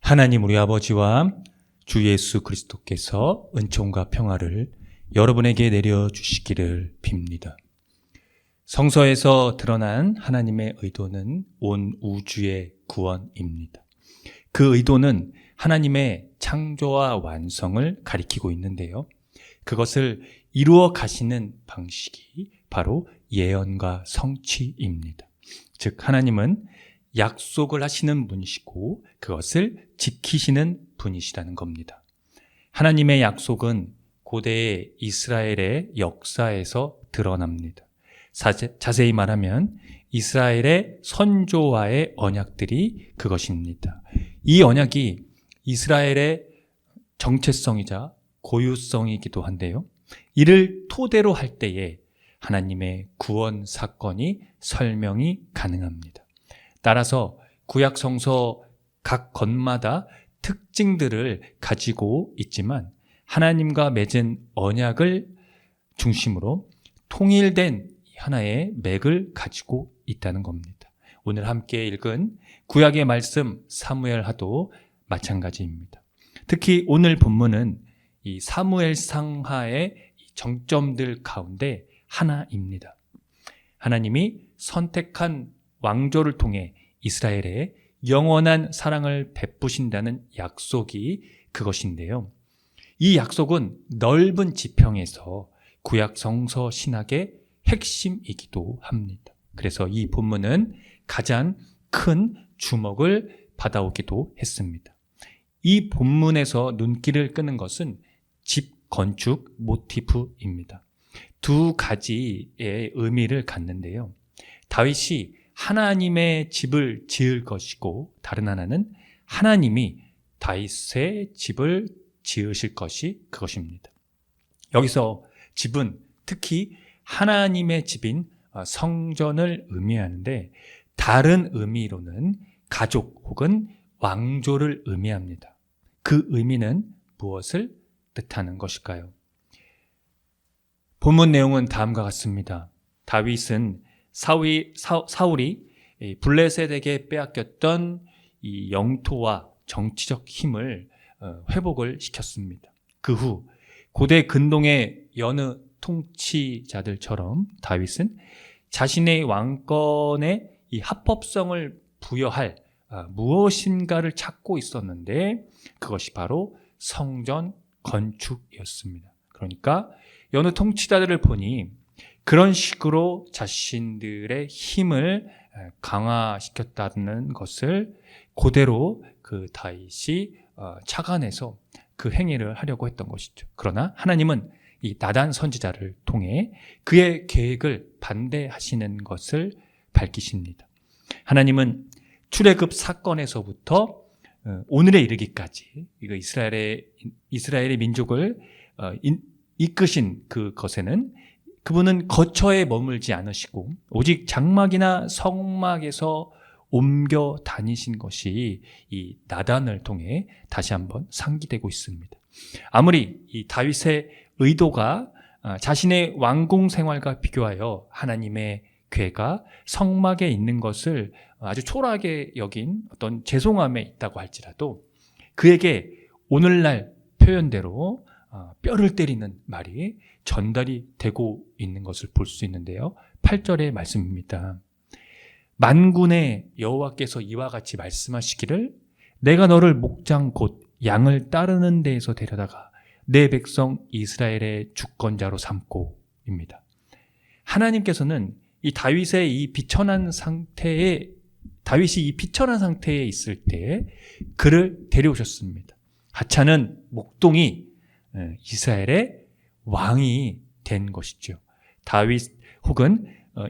하나님 우리 아버지와 주 예수 그리스도께서 은총과 평화를 여러분에게 내려주시기를 빕니다. 성서에서 드러난 하나님의 의도는 온 우주의 구원입니다. 그 의도는 하나님의 창조와 완성을 가리키고 있는데요. 그것을 이루어 가시는 방식이 바로 예언과 성취입니다. 즉 하나님은 약속을 하시는 분이시고 그것을 지키시는 분이시라는 겁니다. 하나님의 약속은 고대의 이스라엘의 역사에서 드러납니다. 자세히 말하면 이스라엘의 선조와의 언약들이 그것입니다. 이 언약이 이스라엘의 정체성이자 고유성이기도 한데요. 이를 토대로 할 때에 하나님의 구원 사건이 설명이 가능합니다. 따라서 구약 성서 각 권마다 특징들을 가지고 있지만 하나님과 맺은 언약을 중심으로 통일된 하나의 맥을 가지고 있다는 겁니다. 오늘 함께 읽은 구약의 말씀 사무엘하도 마찬가지입니다. 특히 오늘 본문은 이 사무엘상하의 정점들 가운데 하나입니다. 하나님이 선택한 왕조를 통해 이스라엘에 영원한 사랑을 베푸신다는 약속이 그것인데요. 이 약속은 넓은 지평에서 구약 성서 신학의 핵심이기도 합니다. 그래서 이 본문은 가장 큰 주목을 받아오기도 했습니다. 이 본문에서 눈길을 끄는 것은 집 건축 모티프입니다. 두 가지의 의미를 갖는데요. 다윗이 하나님의 집을 지을 것이고 다른 하나는 하나님이 다윗의 집을 지으실 것이 그것입니다. 여기서 집은 특히 하나님의 집인 성전을 의미하는데 다른 의미로는 가족 혹은 왕조를 의미합니다. 그 의미는 무엇을 뜻하는 것일까요? 본문 내용은 다음과 같습니다. 다윗은 사울이 블레셋에게 빼앗겼던 이 영토와 정치적 힘을 회복을 시켰습니다. 그 후 고대 근동의 여느 통치자들처럼 다윗은 자신의 왕권에 이 합법성을 부여할 무엇인가를 찾고 있었는데 그것이 바로 성전 건축이었습니다. 그러니까 여느 통치자들을 보니 그런 식으로 자신들의 힘을 강화시켰다는 것을 그대로 그 다윗이 착안해서 그 행위를 하려고 했던 것이죠. 그러나 하나님은 이 나단 선지자를 통해 그의 계획을 반대하시는 것을 밝히십니다. 하나님은 출애굽 사건에서부터 오늘에 이르기까지 이스라엘의 민족을 이끄신 그것에는 그분은 거처에 머물지 않으시고 오직 장막이나 성막에서 옮겨 다니신 것이 이 나단을 통해 다시 한번 상기되고 있습니다. 아무리 이 다윗의 의도가 자신의 왕궁 생활과 비교하여 하나님의 궤가 성막에 있는 것을 아주 초라하게 여긴 어떤 죄송함에 있다고 할지라도 그에게 오늘날 표현대로 뼈를 때리는 말이 전달이 되고 있는 것을 볼 수 있는데요. 8절의 말씀입니다. 만군의 여호와께서 이와 같이 말씀하시기를 내가 너를 목장 곧 양을 따르는 데에서 데려다가 내 백성 이스라엘의 주권자로 삼고입니다. 하나님께서는 이 다윗이 이 비천한 상태에 있을 때 그를 데려오셨습니다. 하찮은 목동이 이스라엘의 왕이 된 것이죠. 다윗 혹은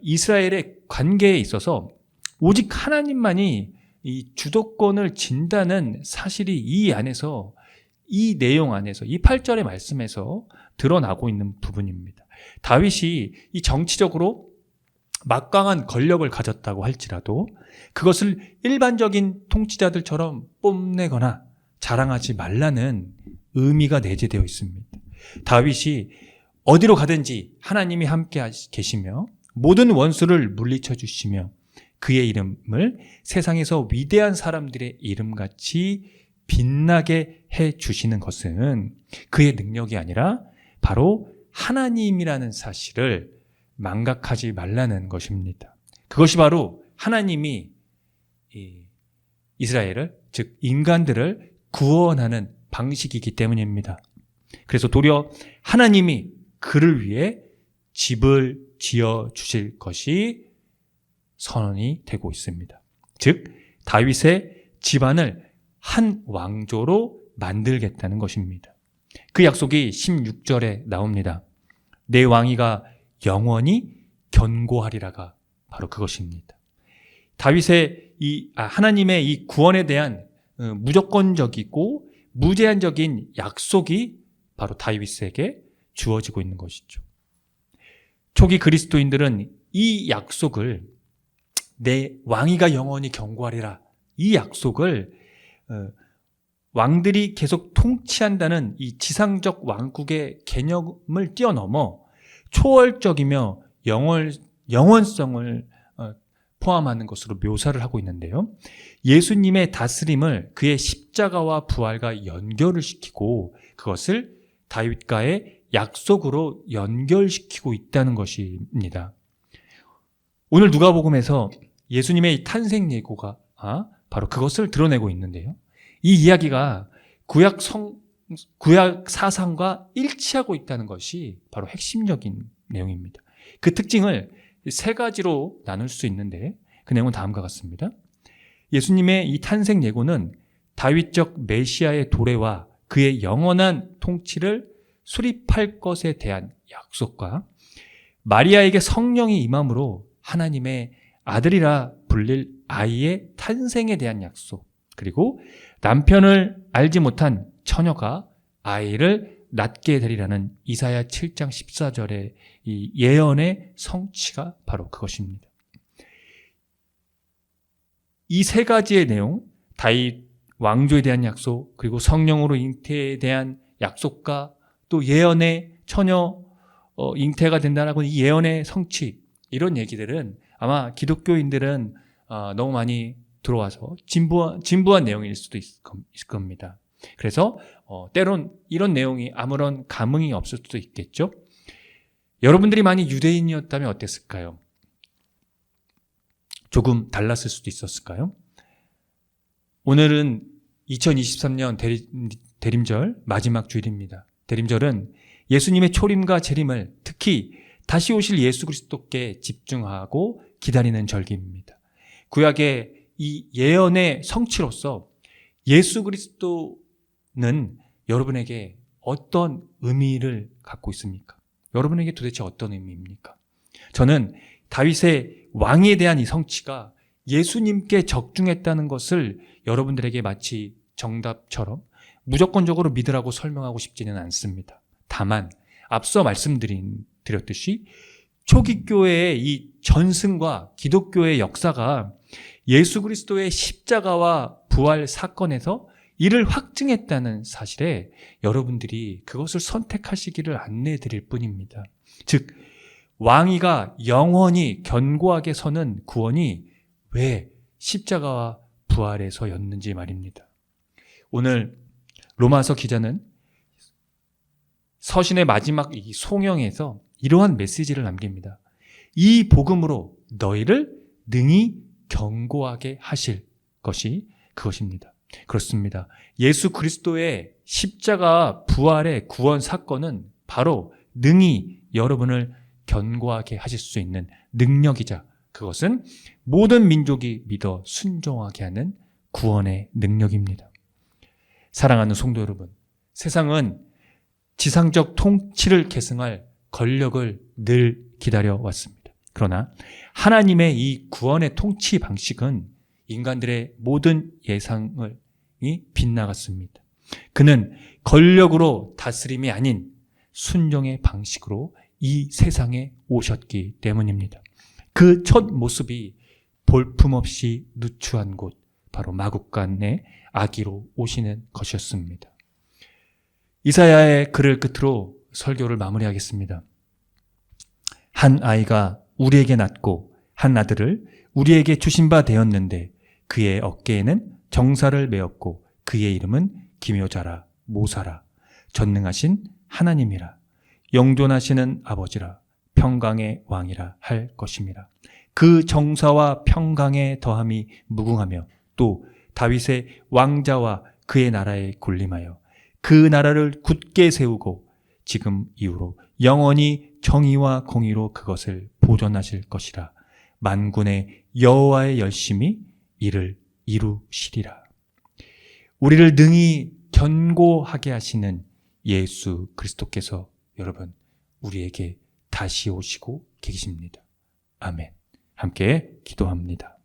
이스라엘의 관계에 있어서 오직 하나님만이 이 주도권을 진다는 사실이 이 내용 안에서 이 8절의 말씀에서 드러나고 있는 부분입니다. 다윗이 이 정치적으로 막강한 권력을 가졌다고 할지라도 그것을 일반적인 통치자들처럼 뽐내거나 자랑하지 말라는 의미가 내재되어 있습니다. 다윗이 어디로 가든지 하나님이 함께 계시며 모든 원수를 물리쳐 주시며 그의 이름을 세상에서 위대한 사람들의 이름같이 빛나게 해 주시는 것은 그의 능력이 아니라 바로 하나님이라는 사실을 망각하지 말라는 것입니다. 그것이 바로 하나님이 이스라엘을, 즉 인간들을 구원하는 방식이기 때문입니다. 그래서 도리어 하나님이 그를 위해 집을 지어 주실 것이 선언이 되고 있습니다. 즉 다윗의 집안을 한 왕조로 만들겠다는 것입니다. 그 약속이 16절에 나옵니다. 내 왕위가 영원히 견고하리라가 바로 그것입니다. 다윗의 하나님의 이 구원에 대한 무조건적이고 무제한적인 약속이 바로 다윗에게 주어지고 있는 것이죠. 초기 그리스도인들은 이 약속을, 내 왕위가 영원히 견고하리라, 이 약속을 왕들이 계속 통치한다는 이 지상적 왕국의 개념을 뛰어넘어 초월적이며 영원성을 포함하는 것으로 묘사를 하고 있는데요. 예수님의 다스림을 그의 십자가와 부활과 연결을 시키고 그것을 다윗과의 약속으로 연결시키고 있다는 것입니다. 오늘 누가복음에서 예수님의 탄생 예고가 바로 그것을 드러내고 있는데요. 이 이야기가 구약 사상과 일치하고 있다는 것이 바로 핵심적인 내용입니다. 그 특징을 세 가지로 나눌 수 있는데 그 내용은 다음과 같습니다. 예수님의 이 탄생 예고는 다윗적 메시아의 도래와 그의 영원한 통치를 수립할 것에 대한 약속과 마리아에게 성령이 임함으로 하나님의 아들이라 불릴 아이의 탄생에 대한 약속, 그리고 남편을 알지 못한 처녀가 아이를 낳게 되리라는 이사야 7장 14절의 이 예언의 성취가 바로 그것입니다. 이 세 가지의 내용, 다윗 왕조에 대한 약속, 그리고 성령으로 잉태에 대한 약속과 또 예언의 처녀 잉태가 된다라고 이 예언의 성취, 이런 얘기들은 아마 기독교인들은 너무 많이 들어와서 진부한 내용일 수도 있을 겁니다. 그래서 때론 이런 내용이 아무런 감흥이 없을 수도 있겠죠. 여러분들이 만약 유대인이었다면 어땠을까요? 조금 달랐을 수도 있었을까요? 오늘은 2023년 대림절 마지막 주일입니다. 대림절은 예수님의 초림과 재림을, 특히 다시 오실 예수 그리스도께 집중하고 기다리는 절기입니다. 구약의 이 예언의 성취로서 예수 그리스도는 여러분에게 어떤 의미를 갖고 있습니까? 여러분에게 도대체 어떤 의미입니까? 저는 다윗의 왕에 대한 이 성취가 예수님께 적중했다는 것을 여러분들에게 마치 정답처럼 무조건적으로 믿으라고 설명하고 싶지는 않습니다. 다만 앞서 말씀드렸듯이 초기 교회의 이 전승과 기독교의 역사가 예수 그리스도의 십자가와 부활 사건에서 이를 확증했다는 사실에 여러분들이 그것을 선택하시기를 안내해 드릴 뿐입니다. 즉 왕위가 영원히 견고하게 서는 구원이 왜 십자가와 부활에서였는지 말입니다. 오늘 로마서 기자는 서신의 마지막 이 송영에서 이러한 메시지를 남깁니다. 이 복음으로 너희를 능히 견고하게 하실 것이 그것입니다. 그렇습니다. 예수 그리스도의 십자가 부활의 구원 사건은 바로 능히 여러분을 견고하게 하실 수 있는 능력이자 그것은 모든 민족이 믿어 순종하게 하는 구원의 능력입니다. 사랑하는 성도 여러분, 세상은 지상적 통치를 계승할 권력을 늘 기다려왔습니다. 그러나 하나님의 이 구원의 통치 방식은 인간들의 모든 예상을 빗나갔습니다. 그는 권력으로 다스림이 아닌 순종의 방식으로 이 세상에 오셨기 때문입니다. 그 첫 모습이 볼품없이 누추한 곳, 바로 마국간의 아기로 오시는 것이었습니다. 이사야의 글을 끝으로 설교를 마무리하겠습니다. 한 아이가 우리에게 낳고 한 아들을 우리에게 주신 바 되었는데 그의 어깨에는 정사를 메었고 그의 이름은 기묘자라 모사라 전능하신 하나님이라 영존하시는 아버지라 평강의 왕이라 할 것입니다. 그 정사와 평강의 더함이 무궁하며 또 다윗의 왕자와 그의 나라에 군림하여 그 나라를 굳게 세우고 지금 이후로 영원히 정의와 공의로 그것을 보존하실 것이라. 만군의 여호와의 열심히 이를 이루시리라. 우리를 능히 견고하게 하시는 예수 그리스도께서 여러분 우리에게 다시 오시고 계십니다. 아멘. 함께 기도합니다.